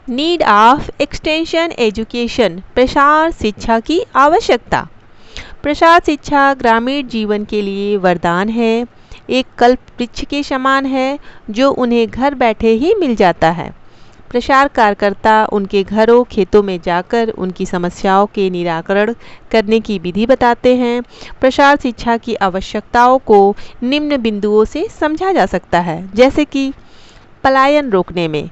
Need of extension education, प्रसार शिक्षा की आवश्यकता। प्रसार शिक्षा ग्रामीण जीवन के लिए वरदान है, एक कल्प वृक्ष के समान है जो उन्हें घर बैठे ही मिल जाता है। प्रसार कार्यकर्ता उनके घरों खेतों में जाकर उनकी समस्याओं के निराकरण करने की विधि बताते हैं। प्रसार शिक्षा की आवश्यकताओं को निम्न बिंदुओं से समझा जा सकता है, जैसे कि पलायन रोकने में।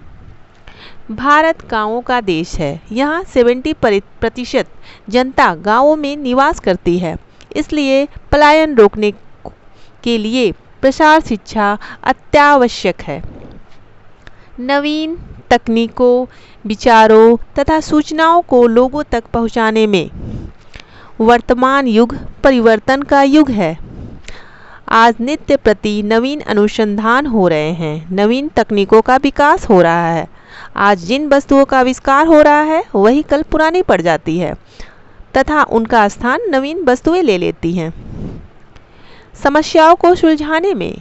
भारत गांवों का देश है, यहाँ 70% जनता गांवों में निवास करती है, इसलिए पलायन रोकने के लिए प्रसार शिक्षा अत्यावश्यक है। नवीन तकनीकों, विचारों तथा सूचनाओं को लोगों तक पहुंचाने में वर्तमान युग परिवर्तन का युग है। आज नित्य प्रति नवीन अनुसंधान हो रहे हैं, नवीन तकनीकों का विकास हो रहा है। आज जिन वस्तुओं का आविष्कार हो रहा है वही कल पुरानी पड़ जाती है तथा उनका स्थान नवीन वस्तुएं ले लेती हैं। समस्याओं को सुलझाने में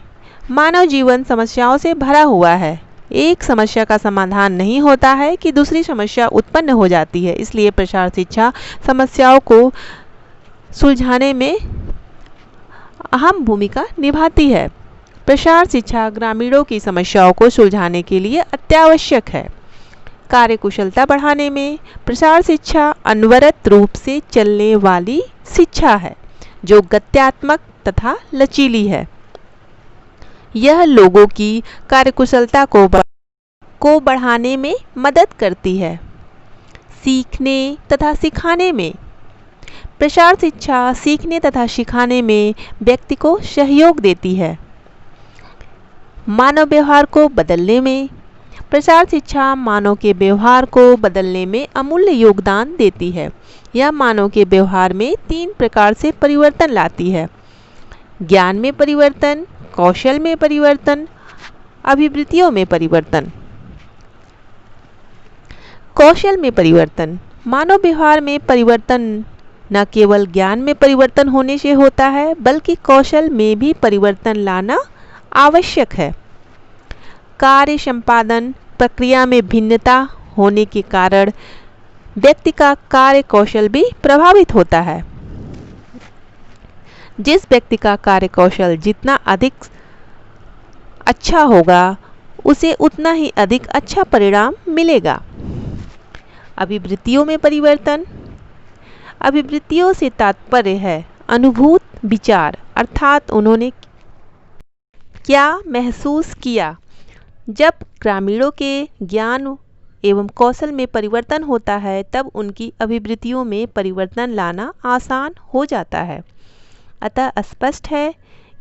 मानव जीवन समस्याओं से भरा हुआ है। एक समस्या का समाधान नहीं होता है कि दूसरी समस्या उत्पन्न हो जाती है, इसलिए प्रसार शिक्षा समस्याओं को सुलझाने में अहम भूमिका निभाती है। प्रसार शिक्षा ग्रामीणों की समस्याओं को सुलझाने के लिए अत्यावश्यक है। कार्यकुशलता बढ़ाने में प्रसार शिक्षा अनवरत रूप से चलने वाली शिक्षा है जो गत्यात्मक तथा लचीली है। यह लोगों की कार्यकुशलता को बढ़ाने में मदद करती है। सीखने तथा सिखाने में प्रसार शिक्षा सीखने तथा सिखाने में व्यक्ति को सहयोग देती है। मानव व्यवहार को बदलने में प्रसार शिक्षा मानव के व्यवहार को बदलने में अमूल्य योगदान देती है। यह मानव के व्यवहार में 3 प्रकार से परिवर्तन लाती है: ज्ञान में परिवर्तन, कौशल में परिवर्तन, अभिवृत्तियों में परिवर्तन। कौशल में परिवर्तन। मानव व्यवहार में परिवर्तन न केवल ज्ञान में परिवर्तन होने से होता है, बल्कि कौशल में भी परिवर्तन लाना आवश्यक है। कार्य संपादन प्रक्रिया में भिन्नता होने के कारण व्यक्ति का कार्य कौशल भी प्रभावित होता है। जिस व्यक्ति का कार्य कौशल जितना अधिक अच्छा होगा, उसे उतना ही अधिक अच्छा परिणाम मिलेगा। अभिवृत्तियों में परिवर्तन। अभिवृत्तियों से तात्पर्य है अनुभूत विचार, अर्थात उन्होंने क्या महसूस किया। जब ग्रामीणों के ज्ञान एवं कौशल में परिवर्तन होता है, तब उनकी अभिवृत्तियों में परिवर्तन लाना आसान हो जाता है। अतः स्पष्ट है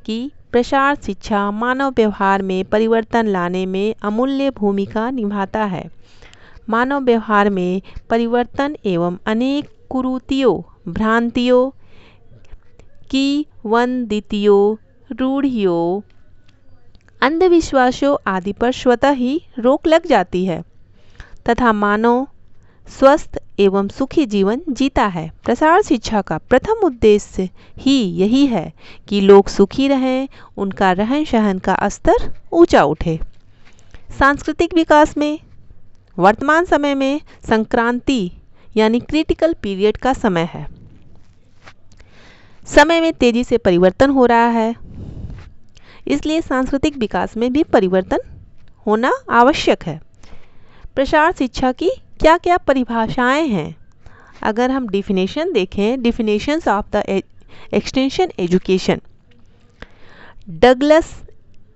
कि प्रसार शिक्षा मानव व्यवहार में परिवर्तन लाने में अमूल्य भूमिका निभाता है। मानव व्यवहार में परिवर्तन एवं अनेक कुरीतियों, भ्रांतियों, किंवदंतियों, रूढ़ियों, अंधविश्वासों आदि पर स्वतः ही रोक लग जाती है तथा मानव स्वस्थ एवं सुखी जीवन जीता है। प्रसार शिक्षा का प्रथम उद्देश्य ही यही है कि लोग सुखी रहें, उनका रहन सहन का स्तर ऊंचा उठे। सांस्कृतिक विकास में वर्तमान समय में संक्रांति यानी क्रिटिकल पीरियड का समय है। समय में तेजी से परिवर्तन हो रहा है, इसलिए सांस्कृतिक विकास में भी परिवर्तन होना आवश्यक है। प्रसार शिक्षा की क्या क्या परिभाषाएं हैं? अगर हम डिफिनेशन देखें, definitions of the extension education, Douglas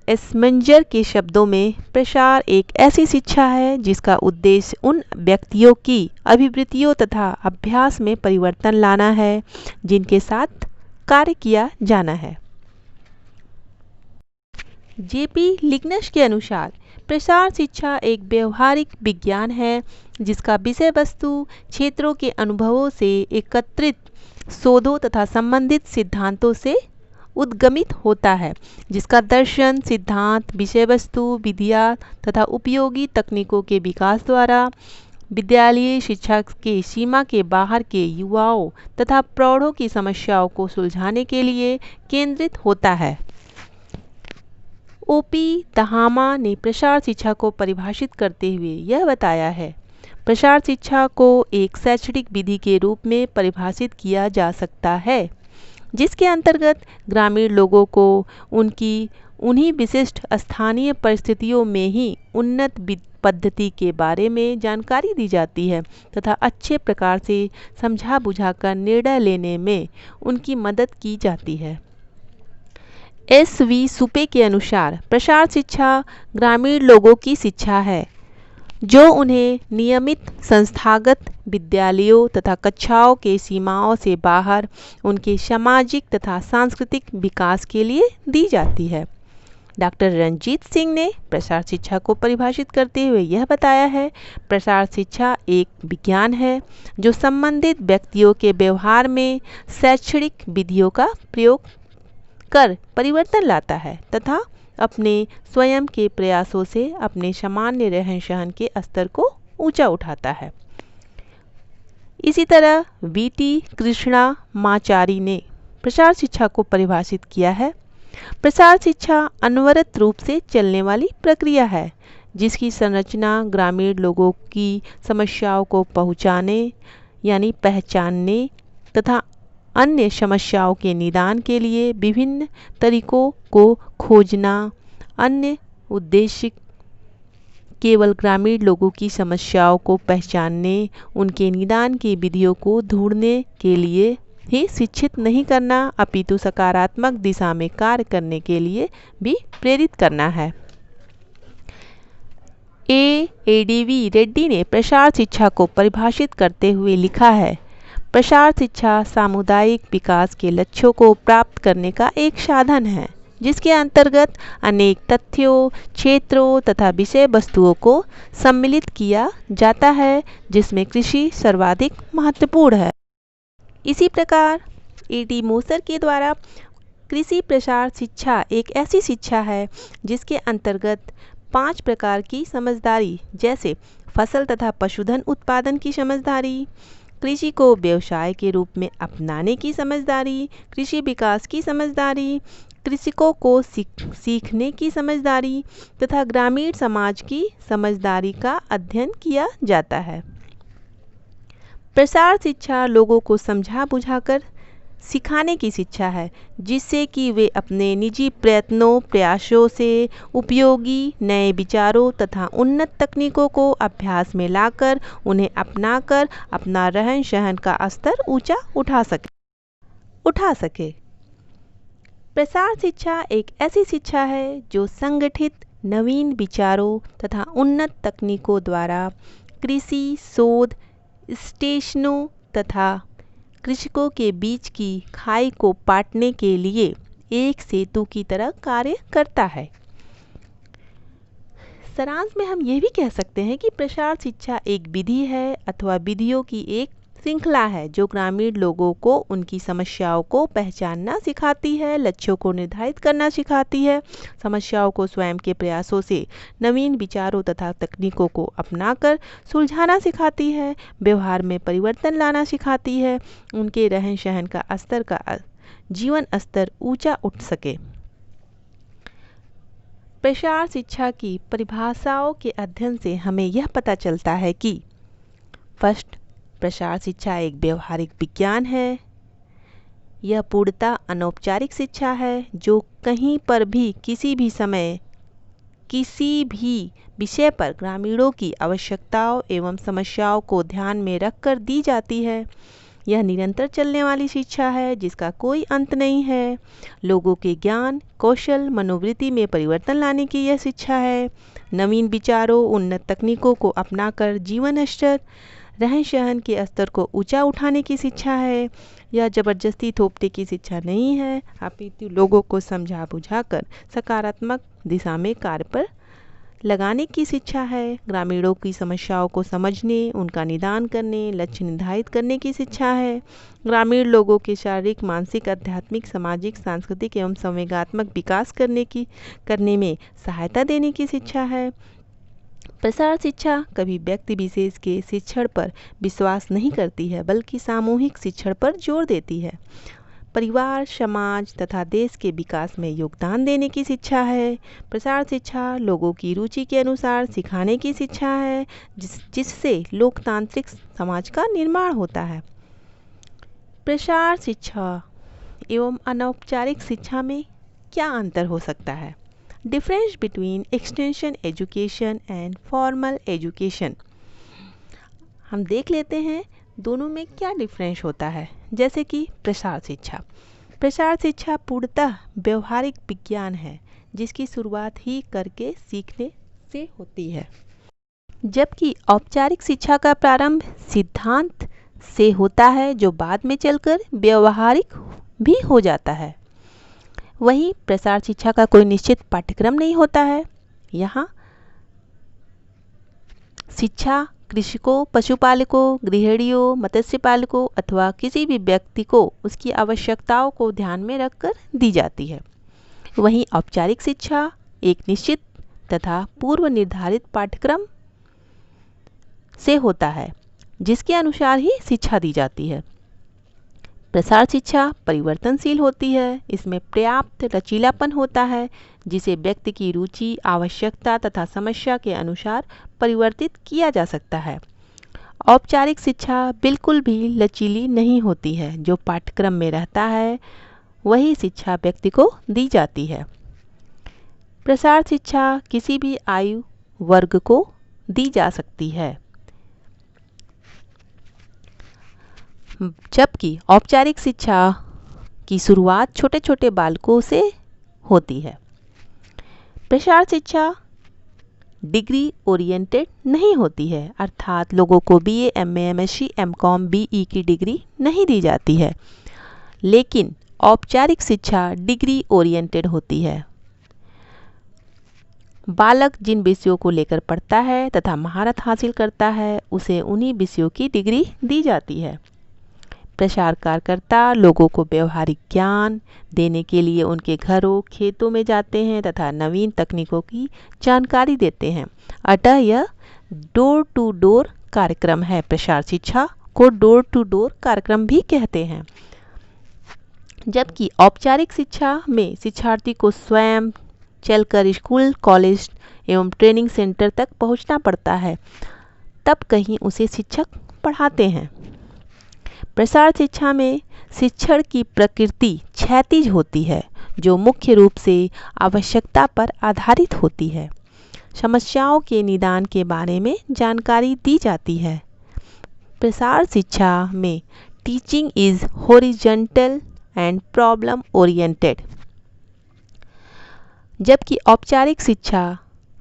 Ensminger के शब्दों में प्रसार एक ऐसी शिक्षा है जिसका उद्देश्य उन व्यक्तियों की अभिवृत्तियों तथा अभ्यास में परिवर्तन लाना है जिनके साथ कार्य किया जाना है। जेपी लिग्नश के अनुसार प्रसार शिक्षा एक व्यवहारिक विज्ञान है जिसका विषय वस्तु क्षेत्रों के अनुभवों से एकत्रित शोधों तथा संबंधित सिद्धांतों से उद्गमित होता है, जिसका दर्शन, सिद्धांत, विषय वस्तु, विधियाँ तथा उपयोगी तकनीकों के विकास द्वारा विद्यालयी शिक्षा के सीमा के बाहर के युवाओं तथा प्रौढ़ों की समस्याओं को सुलझाने के लिए केंद्रित होता है। ओपी दहामा ने प्रसार शिक्षा को परिभाषित करते हुए यह बताया है प्रसार शिक्षा को एक शैक्षणिक विधि के रूप में परिभाषित किया जा सकता है जिसके अंतर्गत ग्रामीण लोगों को उन्हीं विशिष्ट स्थानीय परिस्थितियों में ही उन्नत पद्धति के बारे में जानकारी दी जाती है तथा अच्छे प्रकार से समझा बुझाकर निर्णय लेने में उनकी मदद की जाती है। एस.वी. सुपे के अनुसार प्रसार शिक्षा ग्रामीण लोगों की शिक्षा है जो उन्हें नियमित संस्थागत विद्यालयों तथा कक्षाओं के सीमाओं से बाहर उनके सामाजिक तथा सांस्कृतिक विकास के लिए दी जाती है। डॉक्टर रंजीत सिंह ने प्रसार शिक्षा को परिभाषित करते हुए यह बताया है, प्रसार शिक्षा एक विज्ञान है जो संबंधित व्यक्तियों के व्यवहार में शैक्षणिक विधियों का प्रयोग कर परिवर्तन लाता है तथा अपने स्वयं के प्रयासों से अपने सामान्य रहन सहन के स्तर को ऊंचा उठाता है। इसी तरह वी.टी. कृष्णामाचारी ने प्रसार शिक्षा को परिभाषित किया है, प्रसार शिक्षा अनवरत रूप से चलने वाली प्रक्रिया है जिसकी संरचना ग्रामीण लोगों की समस्याओं को पहचानने तथा अन्य समस्याओं के निदान के लिए विभिन्न तरीकों को खोजना, अन्य उद्देश्य केवल ग्रामीण लोगों की समस्याओं को पहचानने, उनके निदान की विधियों को ढूंढने के लिए ही शिक्षित नहीं करना अपितु सकारात्मक दिशा में कार्य करने के लिए भी प्रेरित करना है। ए.डी.वी. रेड्डी ने प्रसार शिक्षा को परिभाषित करते हुए लिखा है, प्रसार शिक्षा सामुदायिक विकास के लक्ष्यों को प्राप्त करने का एक साधन है जिसके अंतर्गत अनेक तथ्यों, क्षेत्रों तथा विषय वस्तुओं को सम्मिलित किया जाता है जिसमें कृषि सर्वाधिक महत्वपूर्ण है। इसी प्रकार ए.टी. मोसर के द्वारा कृषि प्रसार शिक्षा एक ऐसी शिक्षा है जिसके अंतर्गत 5 प्रकार की समझदारी जैसे फसल तथा पशुधन उत्पादन की समझदारी, कृषि को व्यवसाय के रूप में अपनाने की समझदारी, कृषि विकास की समझदारी, कृषकों को सीखने की समझदारी तथा ग्रामीण समाज की समझदारी का अध्ययन किया जाता है। प्रसार शिक्षा लोगों को समझा बुझाकर सिखाने की शिक्षा है जिससे कि वे अपने निजी प्रयासों से उपयोगी नए विचारों तथा उन्नत तकनीकों को अभ्यास में लाकर उन्हें अपनाकर अपना रहन सहन का स्तर ऊंचा उठा सके। प्रसार शिक्षा एक ऐसी शिक्षा है जो संगठित नवीन विचारों तथा उन्नत तकनीकों द्वारा कृषि शोध स्टेशनों तथा कृषकों के बीच की खाई को पाटने के लिए एक सेतु की तरह कार्य करता है। सारांश में हम यह भी कह सकते हैं कि प्रसार शिक्षा एक विधि है अथवा विधियों की एक श्रृंखला है जो ग्रामीण लोगों को उनकी समस्याओं को पहचानना सिखाती है, लक्ष्यों को निर्धारित करना सिखाती है, समस्याओं को स्वयं के प्रयासों से नवीन विचारों तथा तकनीकों को अपनाकर सुलझाना सिखाती है, व्यवहार में परिवर्तन लाना सिखाती है, उनके रहन सहन का जीवन स्तर ऊंचा उठ सके। प्रसार शिक्षा की परिभाषाओं के अध्ययन से हमें यह पता चलता है कि फर्स्ट, प्रसार शिक्षा एक व्यवहारिक विज्ञान है। यह पूर्णतः अनौपचारिक शिक्षा है जो कहीं पर भी किसी भी समय किसी भी विषय पर ग्रामीणों की आवश्यकताओं एवं समस्याओं को ध्यान में रखकर दी जाती है। यह निरंतर चलने वाली शिक्षा है जिसका कोई अंत नहीं है। लोगों के ज्ञान, कौशल, मनोवृत्ति में परिवर्तन लाने की यह शिक्षा है। नवीन विचारों, उन्नत तकनीकों को अपनाकर जीवन स्तर, रहन सहन के स्तर को ऊंचा उठाने की शिक्षा है। यह जबरदस्ती थोपने की शिक्षा नहीं है अपितु लोगों को समझा बुझाकर सकारात्मक दिशा में कार्य पर लगाने की शिक्षा है। ग्रामीणों की समस्याओं को समझने, उनका निदान करने, लक्ष्य निर्धारित करने की शिक्षा है। ग्रामीण लोगों के शारीरिक, मानसिक, आध्यात्मिक, सामाजिक, सांस्कृतिक एवं संवेगात्मक विकास करने में सहायता देने की शिक्षा है। प्रसार शिक्षा कभी व्यक्ति विशेष के शिक्षण पर विश्वास नहीं करती है बल्कि सामूहिक शिक्षण पर जोर देती है। परिवार, समाज तथा देश के विकास में योगदान देने की शिक्षा है। प्रसार शिक्षा लोगों की रुचि के अनुसार सिखाने की शिक्षा है, जिससे लोकतांत्रिक समाज का निर्माण होता है। प्रसार शिक्षा एवं अनौपचारिक शिक्षा में क्या अंतर हो सकता है? Difference between extension education and formal education. हम देख लेते हैं दोनों में क्या डिफरेंस होता है। जैसे कि प्रसार शिक्षा पूर्णतः व्यवहारिक विज्ञान है, जिसकी शुरुआत ही करके सीखने से होती है, जबकि औपचारिक शिक्षा का प्रारंभ सिद्धांत से होता है, जो बाद में चलकर व्यवहारिक भी हो जाता है। वहीं प्रसार शिक्षा का कोई निश्चित पाठ्यक्रम नहीं होता है। यहाँ शिक्षा कृषकों, पशुपालकों, गृहिणियों, मत्स्य पालकों अथवा किसी भी व्यक्ति को उसकी आवश्यकताओं को ध्यान में रखकर दी जाती है। वहीं औपचारिक शिक्षा एक निश्चित तथा पूर्व निर्धारित पाठ्यक्रम से होता है, जिसके अनुसार ही शिक्षा दी जाती है। प्रसार शिक्षा परिवर्तनशील होती है। इसमें पर्याप्त लचीलापन होता है, जिसे व्यक्ति की रुचि, आवश्यकता तथा समस्या के अनुसार परिवर्तित किया जा सकता है। औपचारिक शिक्षा बिल्कुल भी लचीली नहीं होती है। जो पाठ्यक्रम में रहता है वही शिक्षा व्यक्ति को दी जाती है। प्रसार शिक्षा किसी भी आयु वर्ग को दी जा सकती है, जबकि औपचारिक शिक्षा की शुरुआत छोटे छोटे बालकों से होती है। प्रसार शिक्षा डिग्री ओरिएंटेड नहीं होती है, अर्थात लोगों को BA, MA, MSc, MCom, BE की डिग्री नहीं दी जाती है। लेकिन औपचारिक शिक्षा डिग्री ओरिएंटेड होती है। बालक जिन विषयों को लेकर पढ़ता है तथा महारत हासिल करता है, उसे उन्हीं विषयों की डिग्री दी जाती है। प्रसार कार्यकर्ता लोगों को व्यवहारिक ज्ञान देने के लिए उनके घरों, खेतों में जाते हैं तथा नवीन तकनीकों की जानकारी देते हैं। अतः यह डोर टू डोर कार्यक्रम है। प्रसार शिक्षा को डोर टू डोर कार्यक्रम भी कहते हैं। जबकि औपचारिक शिक्षा में शिक्षार्थी को स्वयं चलकर स्कूल, कॉलेज एवं ट्रेनिंग सेंटर तक पहुंचना पड़ता है, तब कहीं उसे शिक्षक पढ़ाते हैं। प्रसार शिक्षा में शिक्षण की प्रकृति क्षैतिज होती है, जो मुख्य रूप से आवश्यकता पर आधारित होती है। समस्याओं के निदान के बारे में जानकारी दी जाती है। प्रसार शिक्षा में teaching is horizontal and problem oriented, जबकि औपचारिक शिक्षा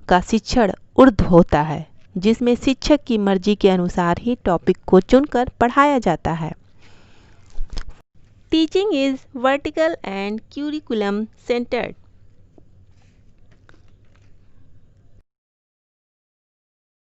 का शिक्षण ऊर्ध्व होता है, जिसमें शिक्षक की मर्जी के अनुसार ही टॉपिक को चुनकर पढ़ाया जाता है। Teaching is vertical and curriculum centred,